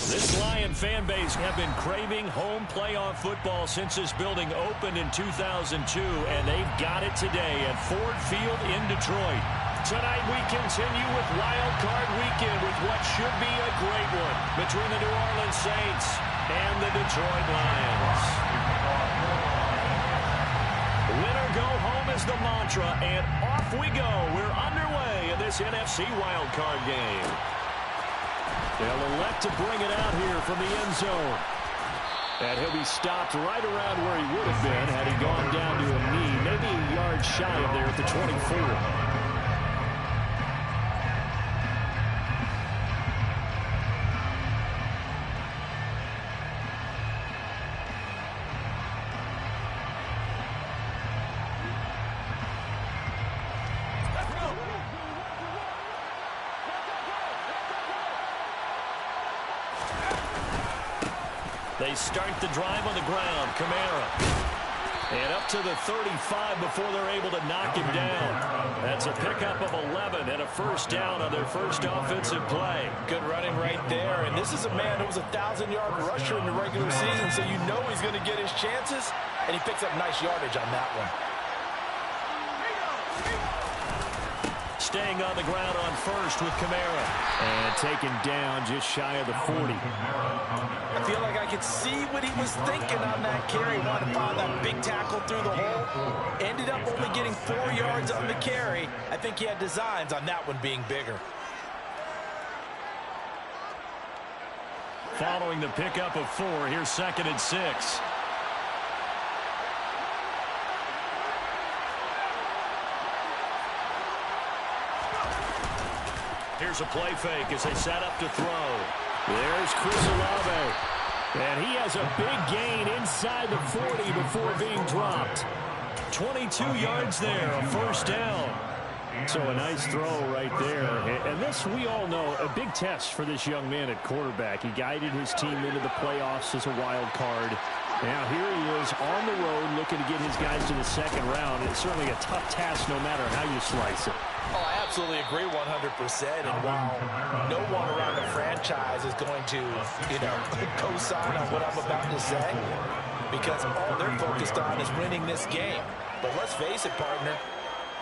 This Lion fan base have been craving home playoff football since this building opened in 2002, and they've got it today at Ford Field in Detroit. Tonight we continue with Wild Card Weekend with what should be a great one between the New Orleans Saints and the Detroit Lions. Winner go home is the mantra, and off we go. We're underway in this NFC Wild Card game. They'll elect to bring it out here from the end zone. And he'll be stopped right around where he would have been had he gone down to a knee, maybe a yard shy of there at the 24. They start the drive on the ground. Kamara. And up to the 35 before they're able to knock him down. That's a pickup of 11 and a first down on their first offensive play. Good running right there. And this is a man who was a 1,000-yard rusher in the regular season, so you know he's going to get his chances. And he picks up nice yardage on that one. Staying on the ground on first with Kamara. And taken down just shy of the 40. I feel like I could see what he was thinking on that carry. Wanted to find that big tackle through the hole. Ended up only getting 4 yards on the carry. I think he had designs on that one being bigger. Following the pickup of 4, here's 2nd and 6. Here's a play fake as they set up to throw. There's Chris Olave. And he has a big gain inside the 40 before being dropped. 22 yards there, a first down. So a nice throw right there. And this, we all know, a big test for this young man at quarterback. He guided his team into the playoffs as a wild card. Now here he is on the road looking to get his guys to the second round. It's certainly a tough task no matter how you slice it. Oh, I absolutely agree 100%. And while no one around the franchise is going to, co-sign on what I'm about to say, because all they're focused on is winning this game. But let's face it, partner,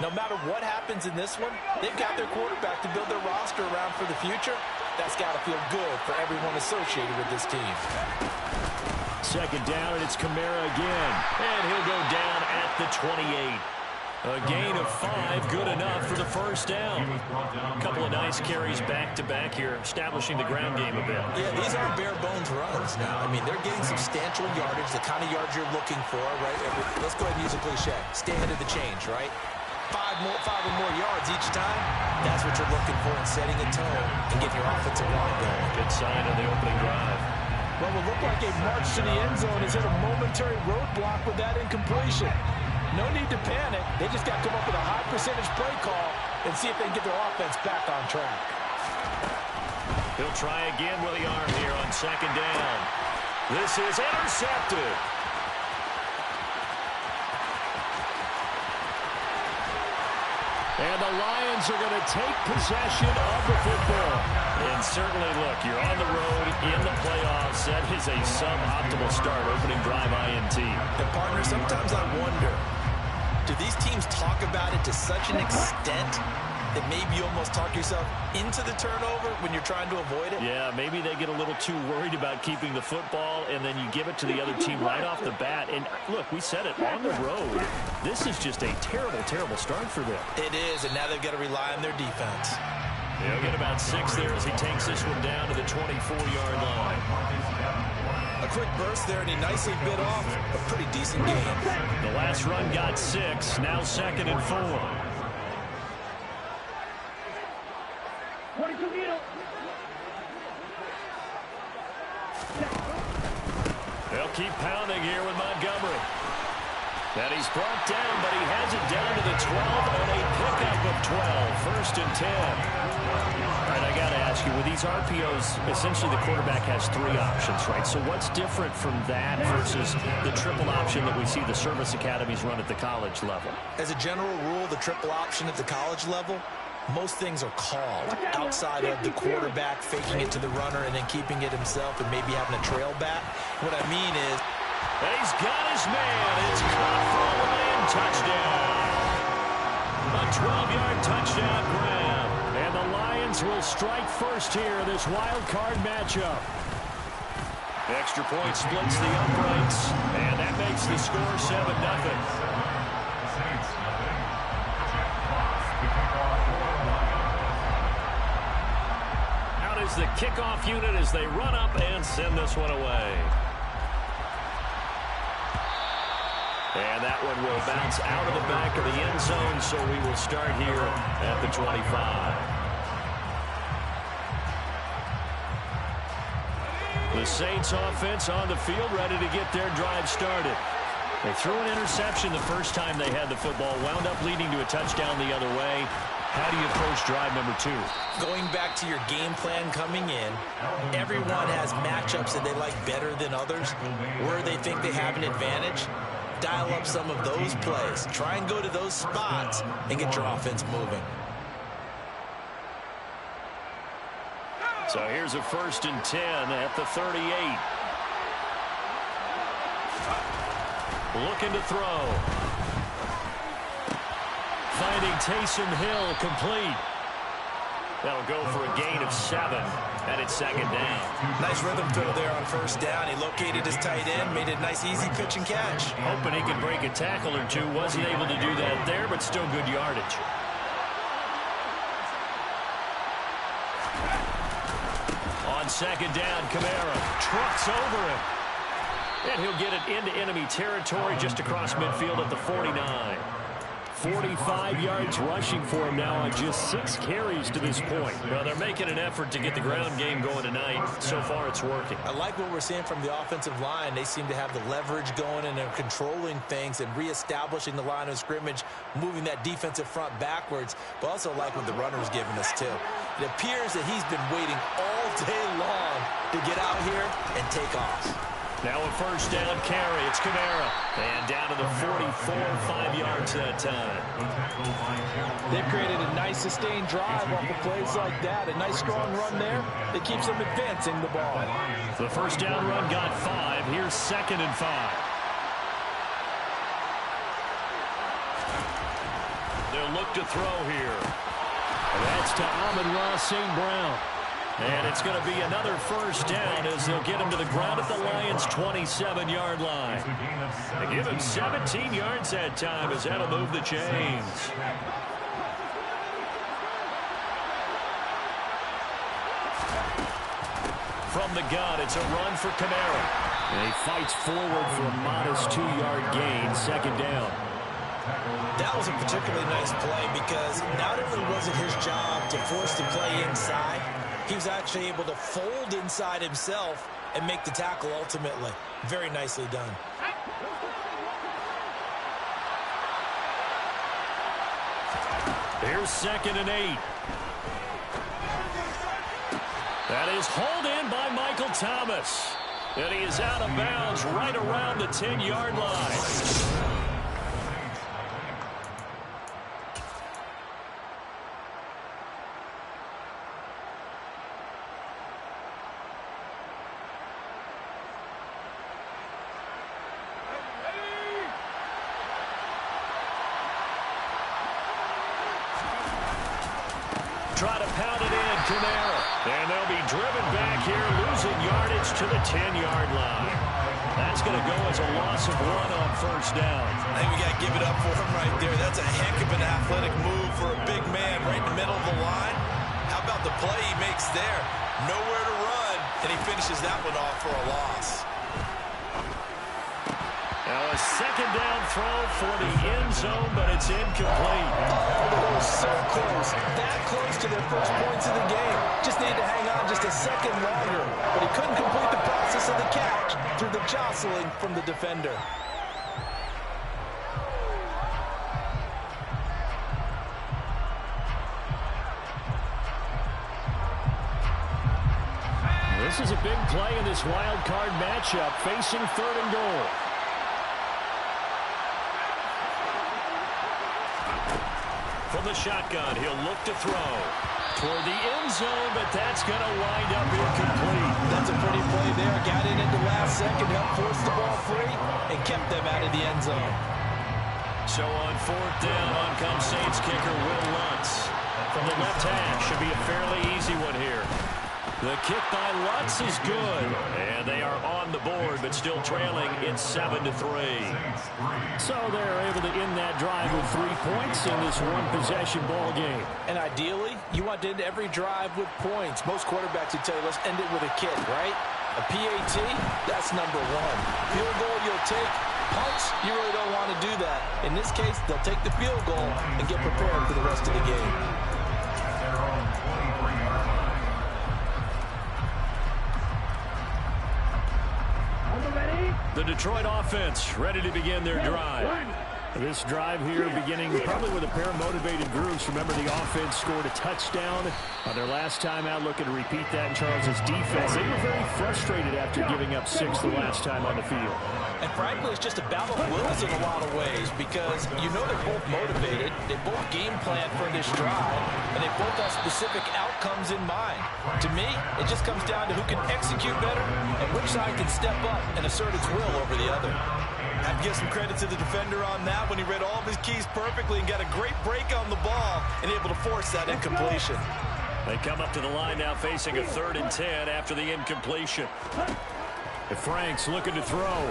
no matter what happens in this one, they've got their quarterback to build their roster around for the future. That's got to feel good for everyone associated with this team. Second down, and it's Kamara again. And he'll go down at the 28. A gain of 5, good enough for the first down. A couple of nice carries back-to-back here, establishing the ground game a bit. Yeah, these aren't bare-bones runs now. I mean, they're getting substantial yardage, the kind of yards you're looking for, right? Let's go ahead and use a cliche. Stand of the change, right? 5 or more yards each time. That's what you're looking for in setting a tone and getting your offensive line going. Good sign of the opening drive. What will look like a march to the end zone is hit a momentary roadblock with that incompletion. No need to panic. They just got to come up with a high percentage play call and see if they can get their offense back on track. He'll try again with the arm here on second down. This is intercepted. And the Lions are going to take possession of the football. And certainly, look, you're on the road in the playoffs. That is a suboptimal start, opening drive INT. And partner, sometimes I wonder, do these teams talk about it to such an extent that maybe you almost talk yourself into the turnover when you're trying to avoid it? Yeah, maybe they get a little too worried about keeping the football, and then you give it to the other team right off the bat. And look, we said it, on the road, this is just a terrible, terrible start for them. It is, and now they've got to rely on their defense. He'll get about 6 there as he takes this one down to the 24-yard line. A quick burst there, and he nicely bit off a pretty decent game. The last run got 6, now 2nd and 4. They'll keep pounding here with Montgomery. And he's brought down, but he has it down to the 12 on a pickup of 12. 1st and 10. All right, I got to ask you, with these RPOs, essentially the quarterback has 3 options, right? So what's different from that versus the triple option that we see the service academies run at the college level? As a general rule, the triple option at the college level most things are called outside of the quarterback faking it to the runner and then keeping it himself and maybe having a trail back. What I mean is, he's got his man. It's caught for a Lion touchdown. A 12-yard touchdown grab. And the Lions will strike first here in this wild card matchup. Extra point splits the uprights, and that makes the score 7-0. Is the kickoff unit as they run up and send this one away. And that one will bounce out of the back of the end zone, so we will start here at the 25. The Saints offense on the field, ready to get their drive started. They threw an interception the first time they had the football, wound up leading to a touchdown the other way. How do you approach drive number 2? Going back to your game plan coming in, everyone has matchups that they like better than others, where they think they have an advantage. Dial up some of those plays. Try and go to those spots and get your offense moving. So here's a 1st and 10 at the 38. Looking to throw. Finding Taysom Hill complete. That'll go for a gain of 7, and it's 2nd down. Nice rhythm throw there on 1st down. He located his tight end, made it a nice, easy pitch and catch. Hoping he could break a tackle or two. Wasn't able to do that there, but still good yardage. On 2nd down, Kamara trucks over him. And he'll get it into enemy territory just across midfield at the 49. 45 yards rushing for him now on just 6 carries to this point. Well, they're making an effort to get the ground game going tonight. So far, it's working. I like what we're seeing from the offensive line. They seem to have the leverage going, and they're controlling things and reestablishing the line of scrimmage, moving that defensive front backwards, but also like what the runner's giving us, too. It appears that he's been waiting all day long to get out here and take off. Now a 1st down carry. It's Kamara. And down to the 44, 5 yards that time. They've created a nice sustained drive off of plays like that. A nice strong run there that keeps them advancing the ball. The 1st down run got 5. Here's 2nd and 5. They'll look to throw here. That's to Amon-Ra St. Brown. And it's going to be another 1st down as they'll get him to the ground at the Lions' 27-yard line. They give him 17 yards that time as that'll move the chains. From the gun, it's a run for Kamara. And he fights forward for a modest 2-yard gain, 2nd down. That was a particularly nice play because not only was it his job to force the play inside, he was actually able to fold inside himself and make the tackle ultimately. Very nicely done. Here's 2nd and 8. That is hauled in by Michael Thomas. And he is out of bounds right around the 10-yard line. Try to pound it in, Kamara. And they'll be driven back here, losing yardage to the 10-yard line. That's going to go as a loss of 1 on 1st down. I think we got to give it up for him right there. That's a heck of an athletic move for a big man right in the middle of the line. How about the play he makes there? Nowhere to run, and he finishes that one off for a loss. Now a 2nd down throw for the end zone, but it's incomplete. Oh, they were so close. That close to their first points of the game. Just needed to hang on just a second longer. But he couldn't complete the process of the catch through the jostling from the defender. This is a big play in this wild card matchup, facing 3rd and goal. From the shotgun. He'll look to throw toward the end zone, but that's going to wind up incomplete. That's a pretty play there. Got in at the last second, helped force the ball free, and kept them out of the end zone. So on fourth down, on comes Saints kicker Will Lutz. From the left hash, should be a fairly easy one here. The kick by Lutz is good, and they are on the board, but still trailing. It's 7-3. So they're able to end that drive with 3 points in this one-possession ball game. And ideally, you want to end every drive with points. Most quarterbacks would tell you, let's end it with a kick, right? A PAT, that's number one. Field goal you'll take. Punts, you really don't want to do that. In this case, they'll take the field goal and get prepared for the rest of the game. The Detroit offense ready to begin their drive. This drive here beginning probably with a pair of motivated groups. Remember, the offense scored a touchdown on their last time out. Looking to repeat that in Charles' defense. They were very frustrated after giving up 6 the last time on the field. And frankly, it's just a battle of wills in a lot of ways because you know they're both motivated. They both game plan for this drive, and they both have specific outcomes in mind. To me, it just comes down to who can execute better and which side can step up and assert its will over the other. I'd give some credit to the defender on that when he read all of his keys perfectly and got a great break on the ball and able to force that incompletion. They come up to the line now facing a 3rd and 10 after the incompletion. If Frank's looking to throw.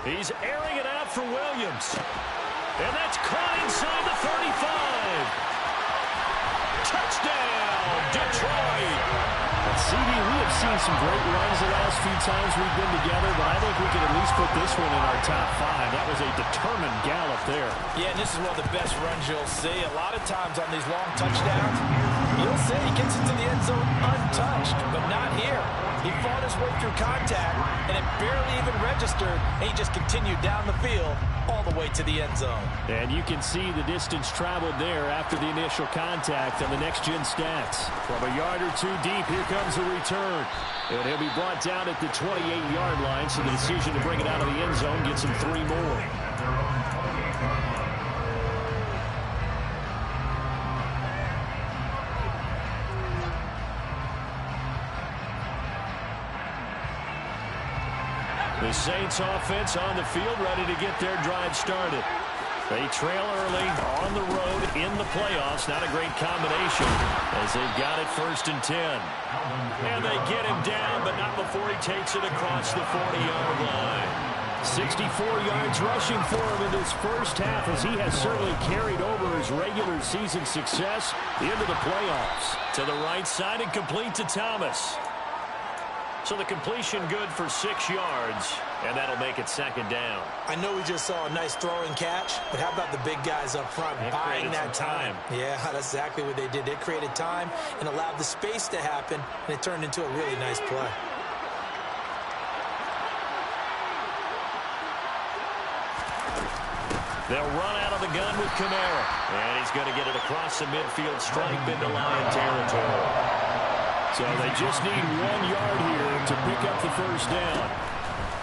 He's airing it out for Williams. And that's caught inside the 35. Touchdown, Detroit. CD, we have seen some great runs the last few times we've been together, but I think we can at least put this one in our top 5. That was a determined gallop there. Yeah, and this is one of the best runs you'll see. A lot of times on these long touchdowns, you'll say he gets into the end zone untouched, but not here. He fought his way through contact, and it barely even registered, and he just continued down the field all the way to the end zone. And you can see the distance traveled there after the initial contact on the next-gen stats. From a yard or two deep, here comes the return. And he'll be brought down at the 28-yard line, so the decision to bring it out of the end zone gets him 3 more. The Saints offense on the field ready to get their drive started. They trail early on the road in the playoffs. Not a great combination as they've got it 1st and 10. And they get him down, but not before he takes it across the 40-yard line. 64 yards rushing for him in this first half as he has certainly carried over his regular season success into the playoffs. To the right side and complete to Thomas. So the completion good for 6 yards, and that'll make it 2nd down. I know we just saw a nice throw and catch, but how about the big guys up front buying that time? Yeah, that's exactly what they did. They created time and allowed the space to happen, and it turned into a really nice play. They'll run out of the gun with Kamara, and he's going to get it across the midfield stripe into Lion territory. So they just need 1 yard here to pick up the first down.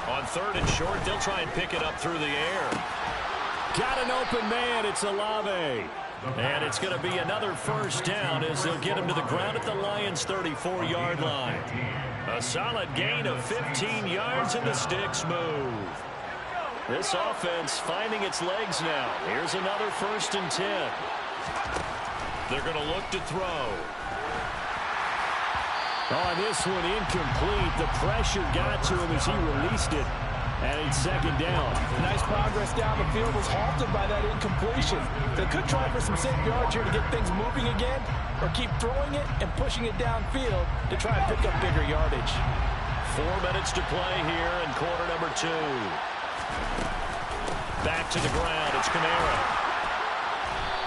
On 3rd and short, they'll try and pick it up through the air. Got an open man. It's Olave. And it's going to be another first down as they'll get him to the ground at the Lions' 34-yard line. A solid gain of 15 yards, and the sticks move. This offense finding its legs now. Here's another 1st and 10. They're going to look to throw. On this one, incomplete. The pressure got to him as he released it. And it's 2nd down. Nice progress down the field was halted by that incompletion. They could try for some safe yards here to get things moving again, or keep throwing it and pushing it downfield to try and pick up bigger yardage. 4 minutes to play here in quarter number 2. Back to the ground. It's Kamara.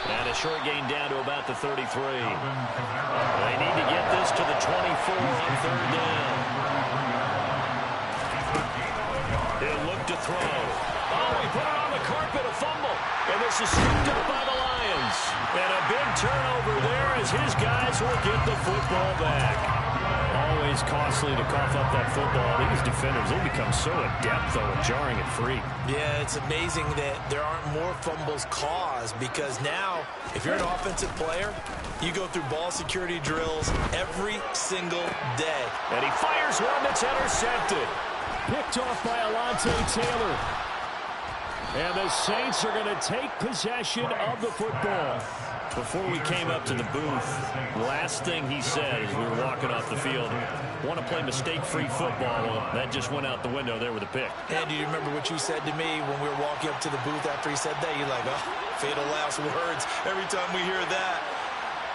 And a short gain down to about the 33. They need to get this to the 24 on 3rd down. He'll look to throw. Oh, he put it on the carpet, a fumble. And this is scooped up by the Lions. And a big turnover there as his guys will get the football back. Always costly to cough up that football. These defenders, they become so adept, though, at jarring it free. Yeah, it's amazing that there aren't more fumbles caused because now If you're an offensive player, you go through ball security drills every single day. And he fires one that's intercepted. Picked off by Alontae Taylor. And the Saints are going to take possession of the football. Before we came up to the booth, last thing he said as we were walking off the field, want to play mistake-free football. Well, that just went out the window there with a pick. And do you remember what you said to me when we were walking up to the booth after he said that? You're like, oh, fatal last words. Every time we hear that,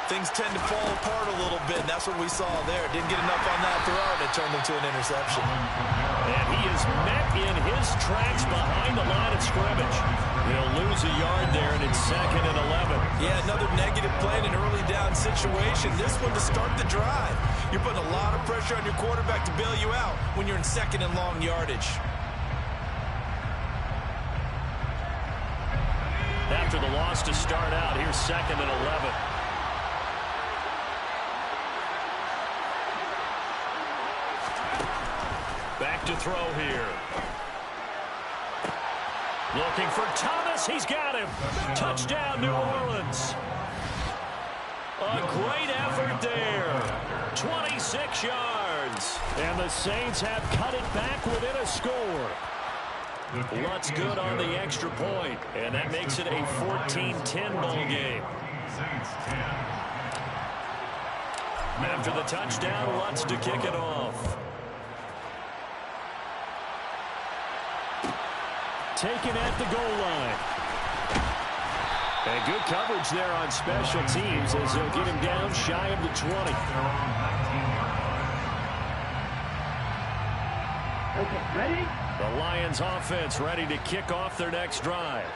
things tend to fall apart a little bit, and that's what we saw there. Didn't get enough on that throw, and it turned into an interception. And he is met in his tracks behind the line of scrimmage. They'll lose a yard there, and it's 2nd and 11. Yeah, another negative play in an early down situation. This one to start the drive. You're putting a lot of pressure on your quarterback to bail you out when you're in 2nd and long yardage. After the loss to start out, here's 2nd and 11. Back to throw here. Looking for Thomas. He's got him. Touchdown, New Orleans. A great effort there. 26 yards. And the Saints have cut it back within a score. Lutz good on the extra point. And that makes it a 14-10 ball game. After the touchdown, Lutz to kick it off. Taken at the goal line. And good coverage there on special teams as they'll get him down shy of the 20. Okay, ready? The Lions offense ready to kick off their next drive.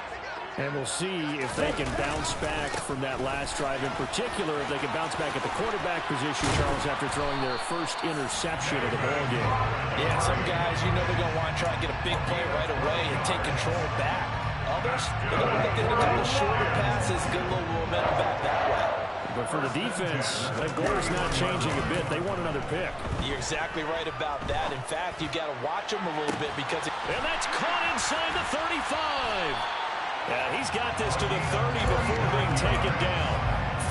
And we'll see if they can bounce back from that last drive, in particular if they can bounce back at the quarterback position, Charles, after throwing their first interception of the ballgame. Yeah, some guys, you know they're going to want to try and get a big play right away and take control back. Others, they're going to look at a couple shorter passes, get a little momentum back that way. But for the defense, that goal is not changing a bit. They want another pick. You're exactly right about that. In fact, you've got to watch them a little bit because... And that's caught inside the 35. Yeah, he's got this to the 30 before being taken down.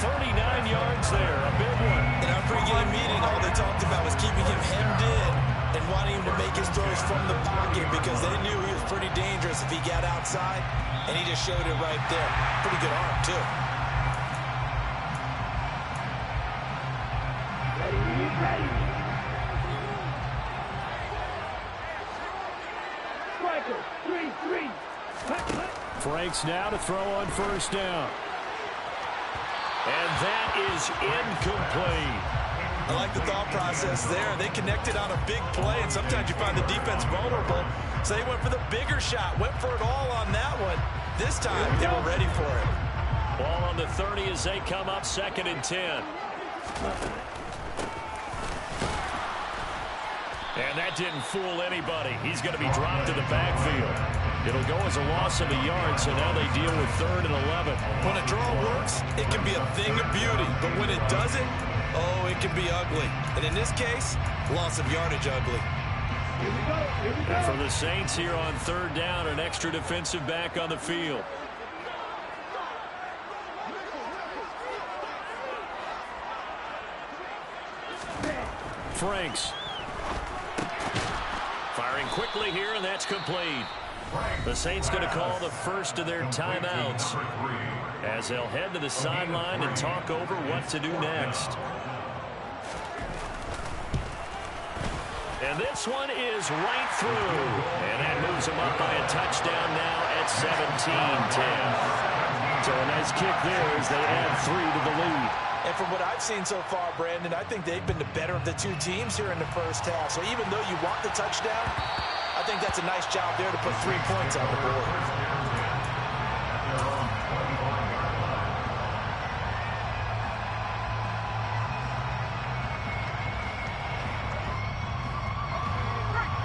39 yards there, a big one. In our pregame meeting, all they talked about was keeping him hemmed in and wanting him to make his throws from the pocket because they knew he was pretty dangerous if he got outside, and he just showed it right there. Pretty good arm, too. Ready. Striker, 3-3. Franks now to throw on first down. And that is incomplete. I like the thought process there. They connected on a big play, and sometimes you find the defense vulnerable. So they went for the bigger shot, went for it all on that one. This time, they were ready for it. Ball on the 30 as they come up 2nd and 10. And that didn't fool anybody. He's going to be dropped to the backfield. It'll go as a loss of a yard, so now they deal with 3rd and 11. When a draw works, it can be a thing of beauty. But when it doesn't, oh, it can be ugly. And in this case, loss of yardage ugly. And for the Saints here on 3rd down, an extra defensive back on the field. Franks. Firing quickly here, and that's complete. The Saints going to call the first of their timeouts as they'll head to the sideline and talk over what to do next. And this one is right through. And that moves them up by a touchdown now at 17-10. So a nice kick there as they add 3 to the lead. And from what I've seen so far, Brandon, I think they've been the better of the two teams here in the first half. So even though you want the touchdown, I think that's a nice job there to put 3 points on the board.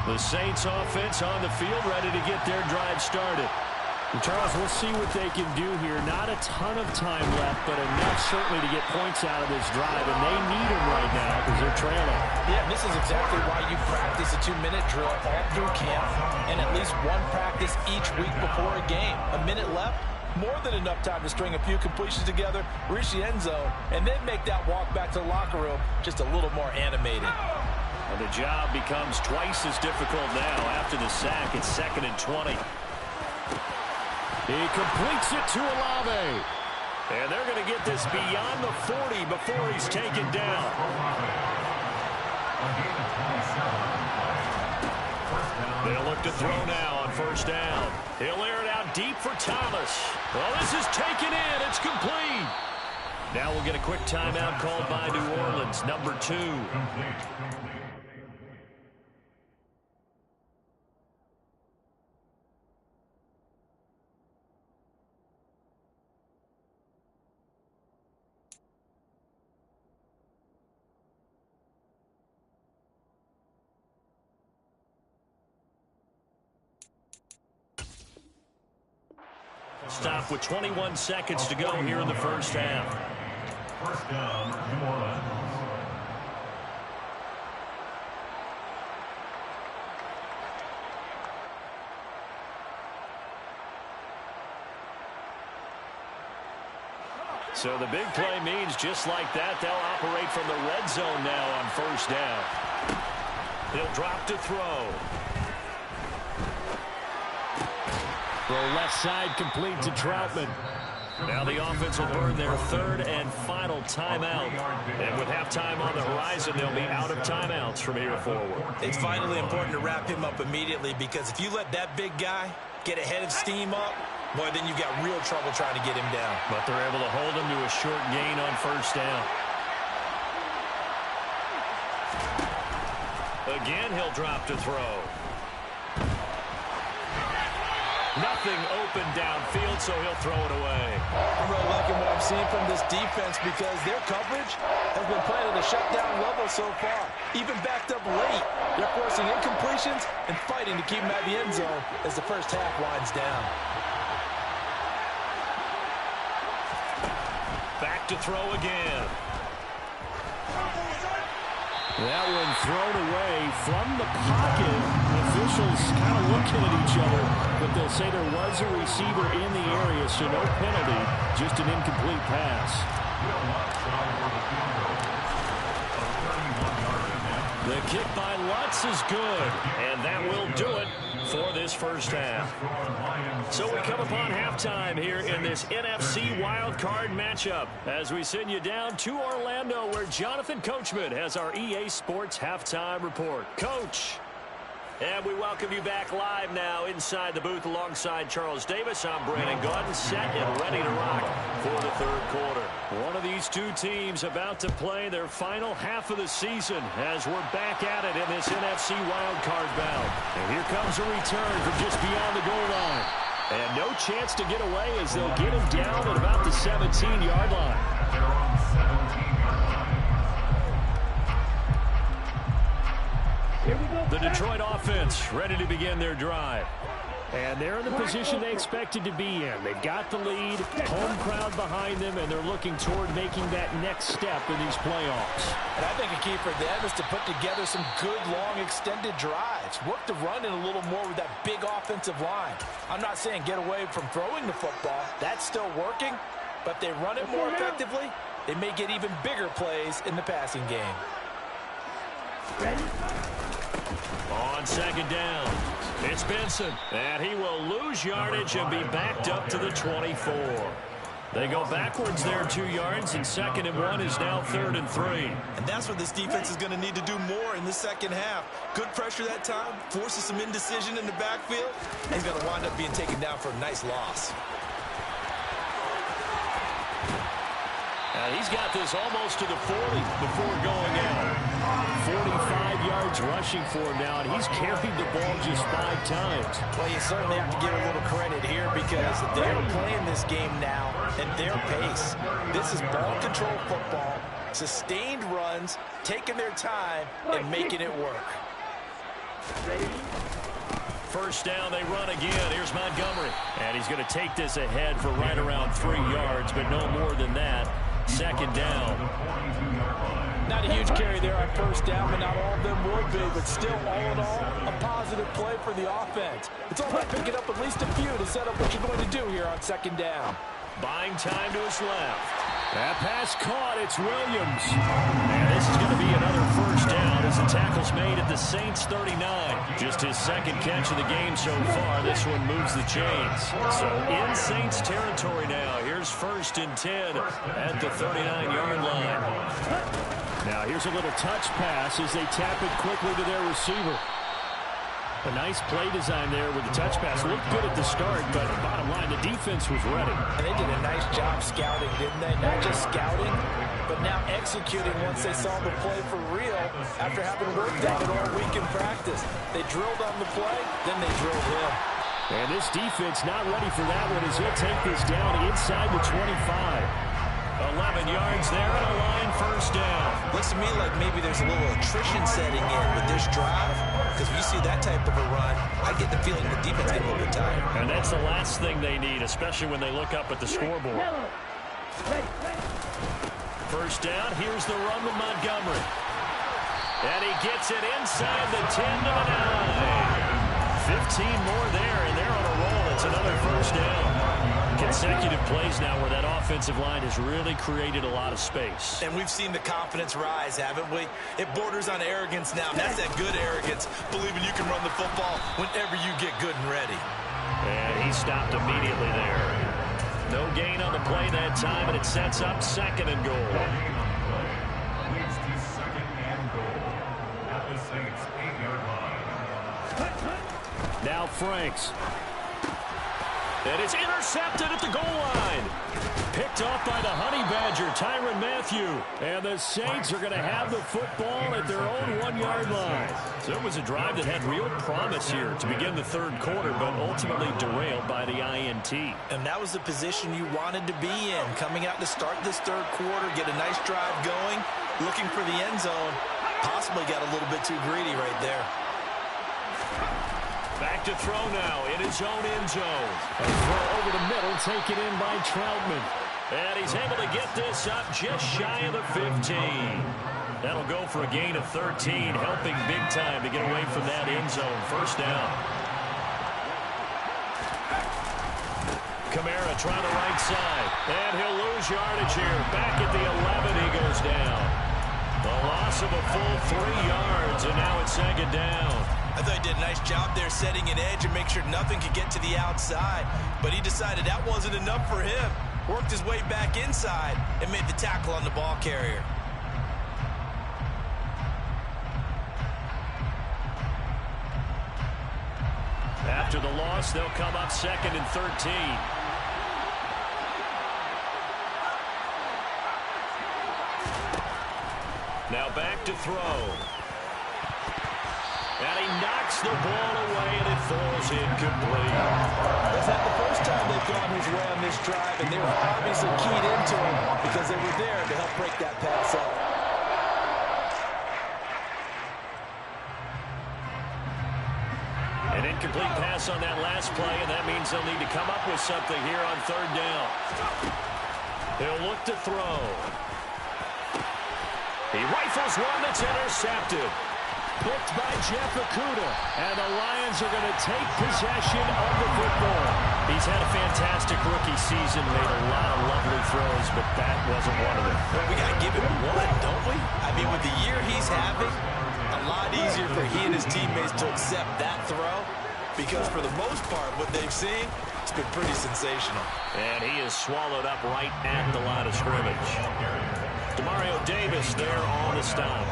The Saints offense on the field ready to get their drive started. And Charles, we'll see what they can do here. Not a ton of time left, but enough certainly to get points out of this drive, and they need them right now because they're trailing. Yeah, this is exactly why you practice a 2-minute drill all through camp and at least one practice each week before a game. A minute left, more than enough time to string a few completions together, reach the end zone, and then make that walk back to the locker room just a little more animated. And the job becomes twice as difficult now after the sack. It's 2nd and 20. He completes it to Olave. And they're going to get this beyond the 40 before he's taken down. They'll look to throw now on 1st down. He'll air it out deep for Thomas. Well, this is taken in. It's complete. Now we'll get a quick timeout called by New Orleans, number 2. Stop with 21 seconds to go here in the 1st half. 1st down, New Orleans. So the big play means just like that, they'll operate from the red zone now on 1st down. He'll drop to throw. The left side complete to Troutman. Now the offense will burn their 3rd and final timeout. And with halftime on the horizon, they'll be out of timeouts from here forward. It's vitally important to wrap him up immediately, because if you let that big guy get ahead of steam up, boy, then you've got real trouble trying to get him down. But they're able to hold him to a short gain on 1st down. Again, he'll drop to throw. Nothing open downfield, so he'll throw it away. I'm really liking what I'm seeing from this defense, because their coverage has been playing at a shutdown level so far. Even backed up late, they're forcing incompletions and fighting to keep them at the end zone as the 1st half winds down. Back to throw again. That one thrown away from the pocket. The officials kind of looking at each other, but they'll say there was a receiver in the area, so no penalty, just an incomplete pass. The kick by Lutz is good, and that will do it for this 1st half. So we come upon halftime here in this NFC wildcard matchup as we send you down to Orlando, where Jonathan Coachman has our EA Sports halftime report. Coach. And we welcome you back live now inside the booth alongside Charles Davis. I'm Brandon Gaudin, set and ready to rock for the 3rd quarter. One of these two teams about to play their final half of the season as we're back at it in this NFC wildcard bout. And here comes a return from just beyond the goal line. And no chance to get away as they'll get him down at about the 17-yard line. The Detroit offense ready to begin their drive. And they're in the position they expected to be in. They've got the lead, home crowd behind them, and they're looking toward making that next step in these playoffs. And I think a key for them is to put together some good, long, extended drives. Work the run in a little more with that big offensive line. I'm not saying get away from throwing the football. That's still working. But they run it more effectively, they may get even bigger plays in the passing game. Ready? On 2nd down, it's Benson, and he will lose yardage and be backed up to the 24. They go backwards there 2 yards, and 2nd and 1 is now 3rd and 3. And that's what this defense is going to need to do more in the 2nd half. Good pressure that time, forces some indecision in the backfield, and he's going to wind up being taken down for a nice loss. And he's got this almost to the 40 before going out. 45 yards rushing for him now, and he's carried the ball just 5 times. Well, you certainly have to give a little credit here because they're playing this game now at their pace. This is ball control football, sustained runs, taking their time, and making it work. 1st down, they run again. Here's Montgomery. And he's going to take this ahead for right around 3 yards, but no more than that. 2nd down. not a huge carry there on first down, but not all of them would be. But still, all in all, a positive play for the offense. It's all about picking up at least a few to set up what you're going to do here on second down. Buying time to his left. That pass caught. It's Williams. And this is going to be another first down as the tackle's made at the Saints 39. Just his second catch of the game so far. This one moves the chains. So in Saints territory now. Here's 1st and 10 at the 39-yard line. Now here's a little touch pass as they tap it quickly to their receiver. A nice play design there with the touch pass. Looked good at the start, but bottom line, the defense was ready. And they did a nice job scouting, didn't they? Not just scouting, but now executing once they saw the play for real after having worked on it all week in practice. They drilled on the play, then they drilled him. And this defense not ready for that one as he'll take this down inside the 25. 11 yards there and a line first down. Looks to me like maybe there's a little attrition setting in with this drive, because when you see that type of a run, I get the feeling the defense getting a little bit tired. And that's the last thing they need, especially when they look up at the scoreboard. First down, here's the run with Montgomery. And he gets it inside the 10 to the 9. 15 more there, and they're on a roll. It's another first down. Consecutive plays now where that offensive line has really created a lot of space. And we've seen the confidence rise, haven't we? It borders on arrogance now. That's that good arrogance, believing you can run the football whenever you get good and ready. And he stopped immediately there. No gain on the play that time, and it sets up 2nd and goal. Leads to 2nd and goal at the Saints 8-yard line. Now Franks. And it's intercepted at the goal line. Picked off by the Honey Badger, Tyrann Mathieu. And the Saints are going to have the football at their own 1-yard line. So it was a drive that had real promise here to begin the 3rd quarter, but ultimately derailed by the INT. And that was the position you wanted to be in. Coming out to start this 3rd quarter, get a nice drive going, looking for the end zone. Possibly got a little bit too greedy right there. Back to throw now in his own end zone. A throw over the middle, taken in by Troutman. And he's able to get this up just shy of the 15. That'll go for a gain of 13, helping big time to get away from that end zone. First down. Kamara trying the right side. And he'll lose yardage here. Back at the 11, he goes down. The loss of a full 3 yards, and now it's 2nd down. I thought he did a nice job there setting an edge and make sure nothing could get to the outside. But he decided that wasn't enough for him. Worked his way back inside and made the tackle on the ball carrier. After the loss, they'll come up 2nd and 13. Now back to throw. And he knocks the ball away, and it falls incomplete. Is that the first time they've gone his way on this drive, and they were obviously keyed into him because they were there to help break that pass up. An incomplete pass on that last play, and that means they'll need to come up with something here on 3rd down. They'll look to throw. He rifles one that's intercepted. Picked by Jeff Okudah, and the Lions are going to take possession of the football. He's had a fantastic rookie season, made a lot of lovely throws, but that wasn't one of them. Well, we got to give him one, don't we? I mean, with the year he's having, a lot easier for he and his teammates to accept that throw, because for the most part, what they've seen, it's been pretty sensational. And he is swallowed up right at the line of scrimmage. Demario Davis there on the stop.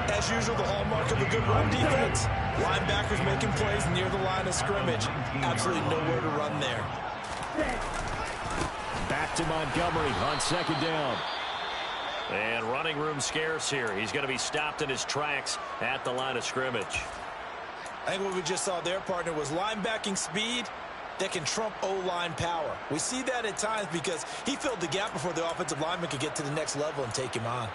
As usual, the hallmark of a good run defense. Linebackers making plays near the line of scrimmage. Absolutely nowhere to run there. Back to Montgomery on 2nd down. And running room scarce here. He's going to be stopped in his tracks at the line of scrimmage. I think what we just saw there, partner, was linebacking speed that can trump O-line power. We see that at times because he filled the gap before the offensive lineman could get to the next level and take him on.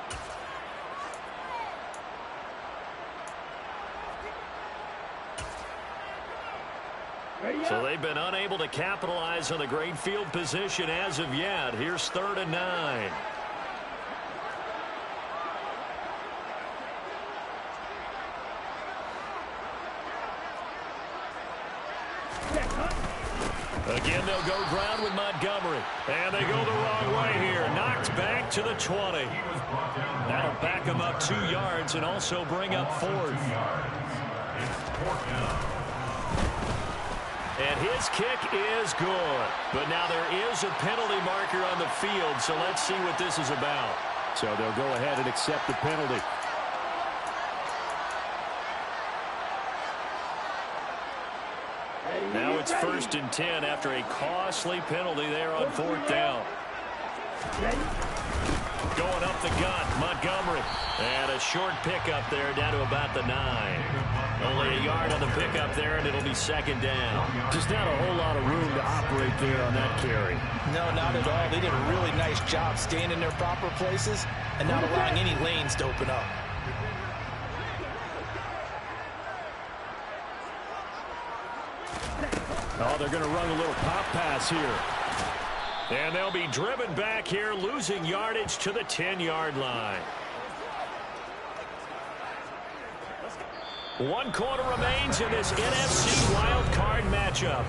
So they've been unable to capitalize on the great field position as of yet. Here's 3rd and 9. Again, they'll go ground with Montgomery. And they go the wrong way here. Knocked back to the 20. That'll back them up 2 yards and also bring up 4th. And his kick is good. But now there is a penalty marker on the field, so let's see what this is about. So they'll go ahead and accept the penalty. Now it's 1st and 10 after a costly penalty there on 4th down. Going up the gut, Montgomery. And a short pickup there down to about the 9. Only a yard on the pickup there, and it'll be 2nd down. Just not a whole lot of room to operate there on that carry. No, not at all. They did a really nice job staying in their proper places and not allowing any lanes to open up. Oh, they're going to run a little pop pass here. And they'll be driven back here, losing yardage to the 10-yard line. 1 quarter remains in this NFC wild card matchup.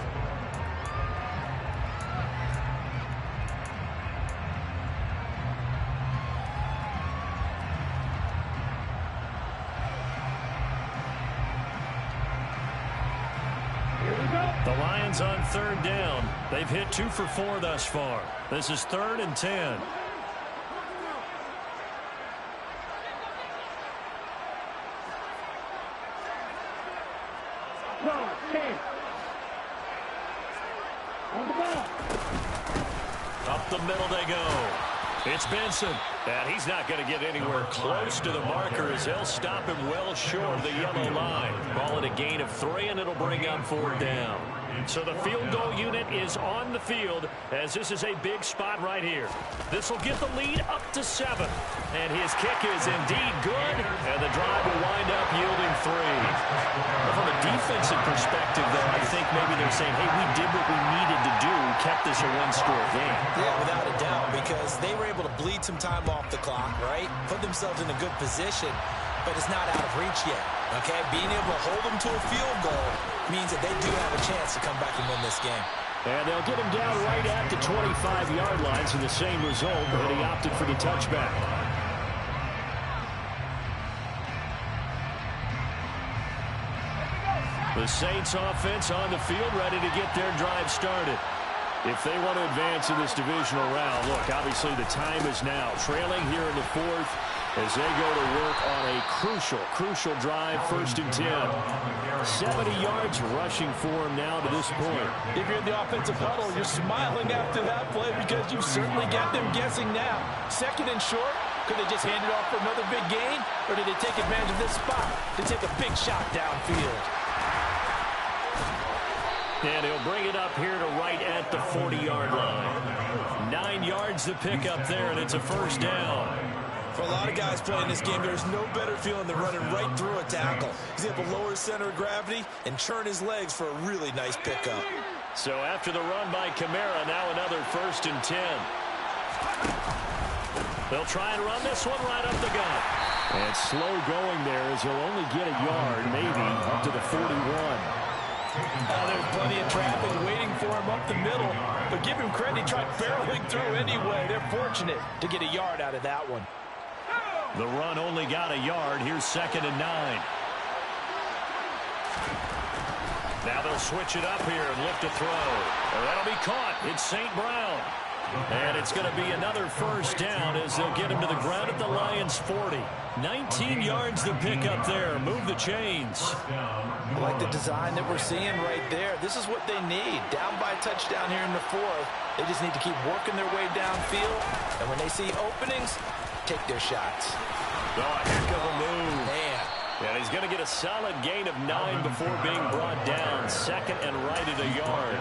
The Lions on 3rd down. They've hit 2 for 4 thus far. This is 3rd and 10. No, 10. On the ball. Up the middle they go. It's Benson. And he's not going to get anywhere close to the marker as they'll stop him well short of the yellow line. Ball at a gain of 3, and it'll bring up 4th down. So the field goal unit is on the field as this is a big spot right here. This will get the lead up to 7. And his kick is indeed good, and the drive will wind up yielding 3. Well, from a defensive perspective, though, I think maybe they're saying, hey, we did what we needed to do, kept this a 1-score game. Yeah, without a doubt, because they were able to bleed some time off the clock, right? Put themselves in a good position, but it's not out of reach yet, okay? Being able to hold them to a field goal means that they do have a chance to come back and win this game. And they'll get him down right at the 25-yard line, so the same result, but he opted for the touchback. The Saints offense on the field, ready to get their drive started. If they want to advance in this divisional round, look, obviously the time is now. Trailing here in the 4th as they go to work on a crucial drive, 1st and 10. 70 yards rushing for him now to this point. If you're in the offensive huddle, you're smiling after that play because you certainly got them guessing now. 2nd and short, could they just hand it off for another big gain? Or did they take advantage of this spot to take a big shot downfield? And he'll bring it up here to right at the 40-yard line. 9 yards to pick up there, and it's a 1st down. For a lot of guys playing this game, there's no better feeling than running right through a tackle. He's able to lower his center of gravity and churn his legs for a really nice pickup. So after the run by Kamara, now another 1st and 10. They'll try and run this one right up the gut. And slow going there as he'll only get a yard, maybe up to the 41. There's plenty of traffic waiting for him up the middle, but give him credit, he tried barreling through anyway. They're fortunate to get a yard out of that one. The run only got a yard. Here's 2nd and 9. Now they'll switch it up here and look to throw. And that'll be caught. It's St. Brown. And it's going to be another 1st down as they'll get him to the ground at the Lions' 40. 19 yards to pick up there. Move the chains. I like the design that we're seeing right there. This is what they need. Down by a touchdown here in the 4th. They just need to keep working their way downfield. And when they see openings, take their shots. Oh, a heck of a move. Man. And he's going to get a solid gain of 9 before being brought down. 2nd and right at a yard.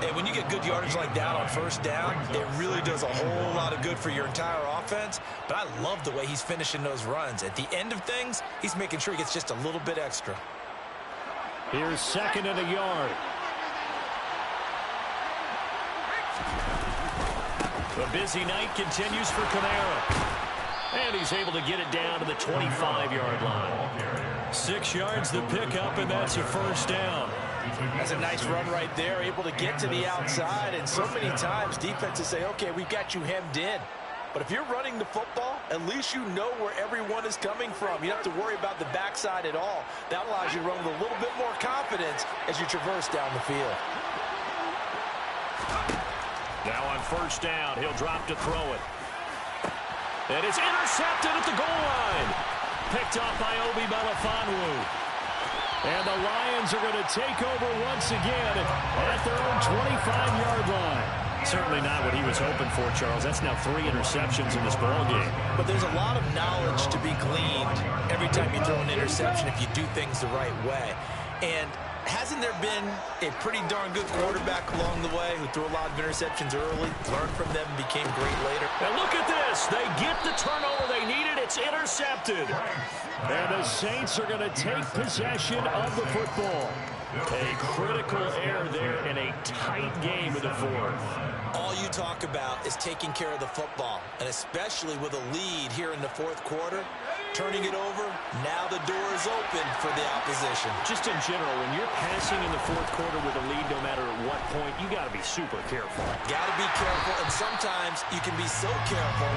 And when you get good yardage like that on 1st down, it really does a whole lot of good for your entire offense. But I love the way he's finishing those runs. At the end of things, he's making sure he gets just a little bit extra. Here's 2nd and a yard. The busy night continues for Kamara. And he's able to get it down to the 25-yard line. 6 yards to pick up, and that's a 1st down. That's a nice run right there, able to get to the outside, and so many times defenses say, okay, we've got you hemmed in. But if you're running the football, at least you know where everyone is coming from. You don't have to worry about the backside at all. That allows you to run with a little bit more confidence as you traverse down the field. Now on first down, he'll drop to throw it. And it's intercepted at the goal line. Picked off by Obi Melifonwu. And the Lions are going to take over once again at their own 25-yard line. Certainly not what he was hoping for, Charles. That's now 3 interceptions in this ball game. But there's a lot of knowledge to be gleaned every time you throw an interception if you do things the right way. And hasn't there been a pretty darn good quarterback along the way who threw a lot of interceptions early, learned from them, and became great later? And look at this. They get the turnover they needed. It's intercepted. And the Saints are going to take possession of the football. A critical error there in a tight game in the fourth. All you talk about is taking care of the football, and especially with a lead here in the fourth quarter, turning it over, now the door is open for the opposition. Just in general, when you're passing in the fourth quarter with a lead, no matter at what point, you got to be super careful. Got to be careful, and sometimes you can be so careful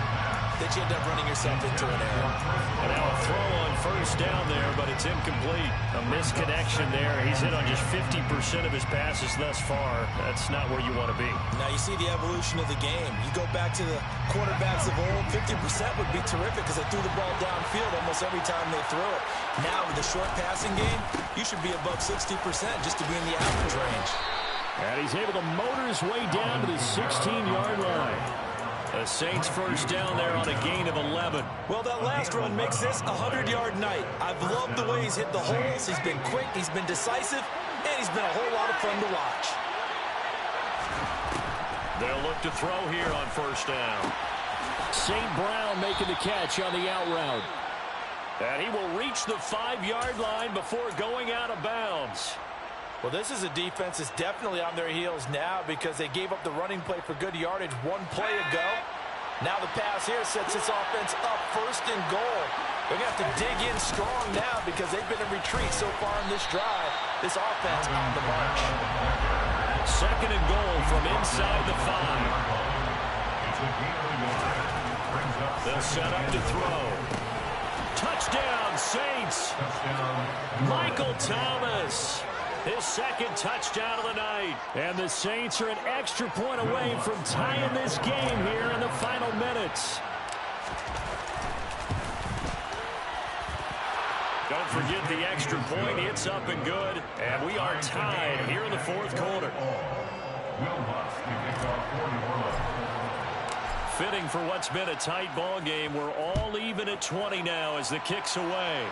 that you end up running yourself into an error. And now a throw on first down there, but it's incomplete. A misconnection there. He's hit on just 50% of his passes thus far. That's not where you want to be. Now you see the evolution of the game. You go back to the quarterbacks of old, 50% would be terrific because they threw the ball downfield almost every time they threw it. Now with the short passing game, you should be above 60% just to be in the average range. And he's able to motor his way down to the 16-yard line. The Saints first down there on a gain of 11. Well, that last run makes this a 100-yard night. I've loved the way he's hit the holes. He's been quick, he's been decisive, and he's been a whole lot of fun to watch. They'll look to throw here on first down. St. Brown making the catch on the out route. And he will reach the 5-yard line before going out of bounds. Well, this is a defense that's definitely on their heels now because they gave up the running play for good yardage one play ago. Now the pass here sets this offense up first and goal. They're going to have to dig in strong now because they've been in retreat so far in this drive. This offense on the march. Second and goal from inside the 5. They'll set up to throw. Touchdown, Saints. Michael Thomas. His second touchdown of the night. And the Saints are an extra point away from tying this game here in the final minutes. Don't forget the extra point. It's up and good. And we are tied here in the fourth quarter. Fitting for what's been a tight ball game. We're all even at 20 now as the kick's away.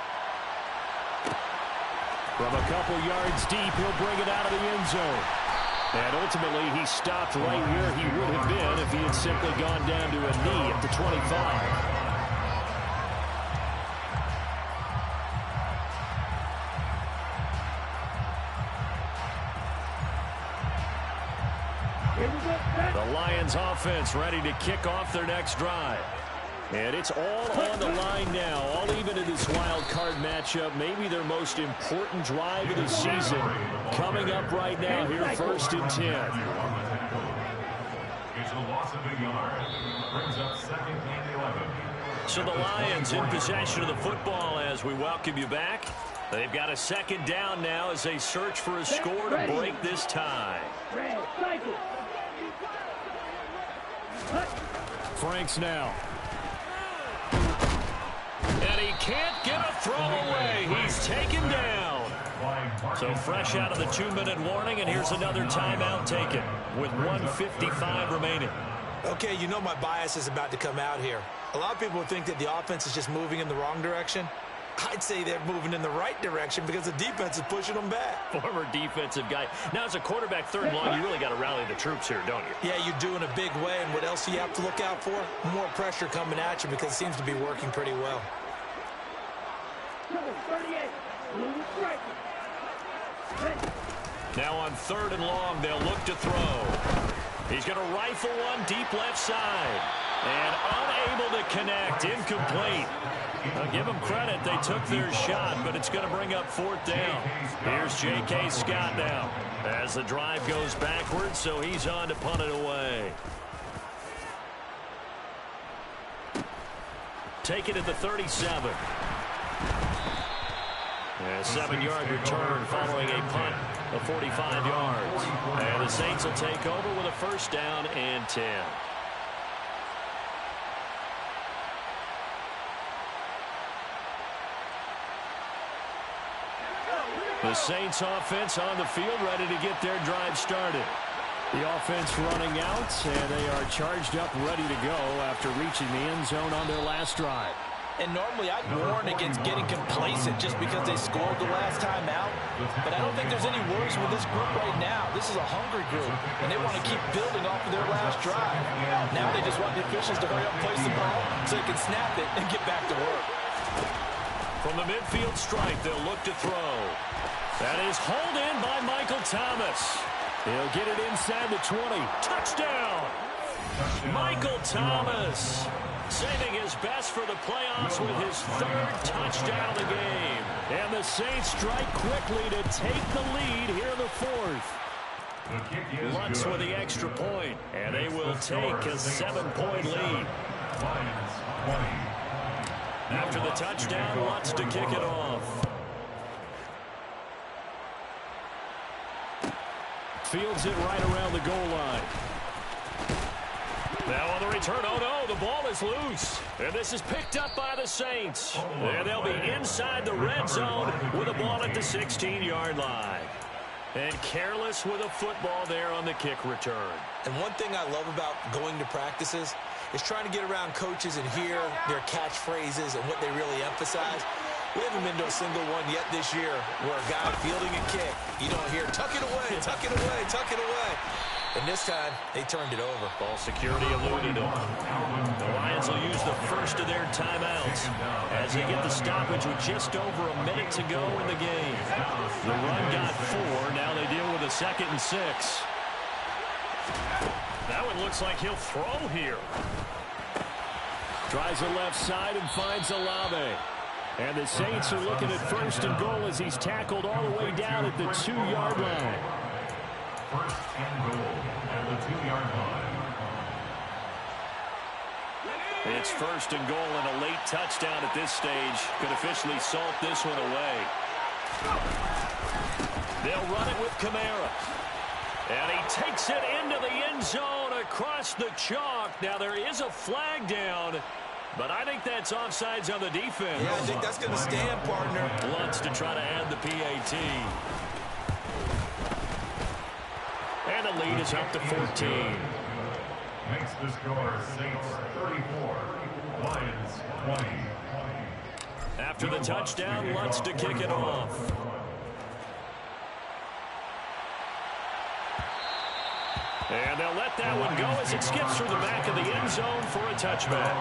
From a couple yards deep, he'll bring it out of the end zone. And ultimately, he stopped right where he would have been if he had simply gone down to a knee at the 25. The Lions offense ready to kick off their next drive. And it's all on the line now, all even in this wild card matchup. Maybe their most important drive of the season coming up right now here, first and 10. It's a loss of a yard. Brings up second and 11. So the Lions in possession of the football as we welcome you back. They've got a second down now as they search for a score to break this tie. Franks now. And he can't get a throw away. He's taken down. So fresh out of the 2-minute warning, and here's another timeout taken with 1:55 remaining. Okay, you know my bias is about to come out here. A lot of people would think that the offense is just moving in the wrong direction. I'd say they're moving in the right direction because the defense is pushing them back. Former defensive guy. Now, as a quarterback, third and long, you really got to rally the troops here, don't you? Yeah, you do in a big way. And what else do you have to look out for? More pressure coming at you because it seems to be working pretty well. Now on third and long, they'll look to throw. He's going to rifle one deep left side. And unable to connect. Incomplete. I'll give them credit. They took their shot, but it's going to bring up 4th down. Here's J.K. Scott now as the drive goes backwards, so he's on to punt it away. Take it at the 37. A 7-yard return following a punt of 45 yards. And the Saints will take over with a 1st down and 10. The Saints offense on the field, ready to get their drive started. The offense running out, and they are charged up, ready to go after reaching the end zone on their last drive. And normally I'd warn against getting complacent just because they scored the last time out. But I don't think there's any worries with this group right now. This is a hungry group, and they want to keep building off of their last drive. Now they just want the officials to hurry up and place the ball so they can snap it and get back to work. From the midfield stripe, they'll look to throw. That is hauled in by Michael Thomas. He'll get it inside the 20. Touchdown! Michael Thomas saving his best for the playoffs with his 3rd touchdown of the game. And the Saints strike quickly to take the lead here in the 4th. Lutz with the extra point, and they will take a 7-point lead. After the touchdown, Lutz to kick it off. Fields it right around the goal line. Now on the return, oh no, the ball is loose. And this is picked up by the Saints. And they'll be inside the red zone with the ball at the 16-yard line. And careless with a football there on the kick return. And one thing I love about going to practices is trying to get around coaches and hear their catchphrases and what they really emphasize. We haven't been to a single one yet this year where a guy fielding a kick, you don't hear, tuck it away, tuck it away, tuck it away. And this time, they turned it over. Ball security eluded him. The Lions will use the first of their timeouts as they get the stoppage with just over a minute to go in the game. The run got 4. Now they deal with a 2nd and 6. That one looks like he'll throw here. Tries the left side and finds Olave. And the Saints are looking at 1st and goal as he's tackled all the way down at the 2-yard line. 1st and goal at the 2-yard line. It's 1st and goal and a late touchdown at this stage. Could officially salt this one away. They'll run it with Kamara. And he takes it into the end zone across the chalk. Now there is a flag down, but I think that's offsides on the defense. Yeah, I think that's going to stand, partner. Lutz to try to add the PAT. And the lead is up to 14. Makes the score Saints 34, Lions 20. After the touchdown, Lutz to kick it off. And they'll let that one go as it skips through the back of the end zone for a touchback.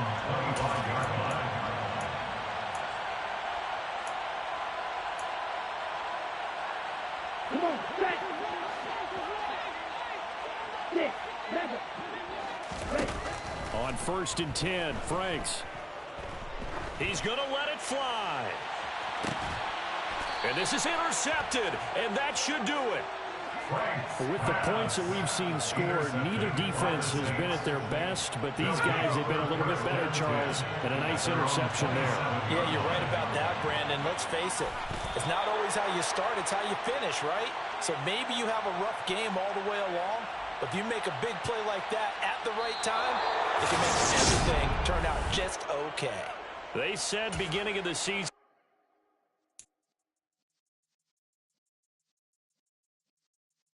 Come on, set. 6, 7. Ready. On 1st and 10, Franks. He's going to let it fly. And this is intercepted, and that should do it. With the points that we've seen scored, neither defense has been at their best, but these guys have been a little bit better, Charles, and a nice interception there. Yeah, you're right about that, Brandon. Let's face it. It's not always how you start, it's how you finish, right? So maybe you have a rough game all the way along, but if you make a big play like that at the right time, it can make everything turn out just okay. They said beginning of the season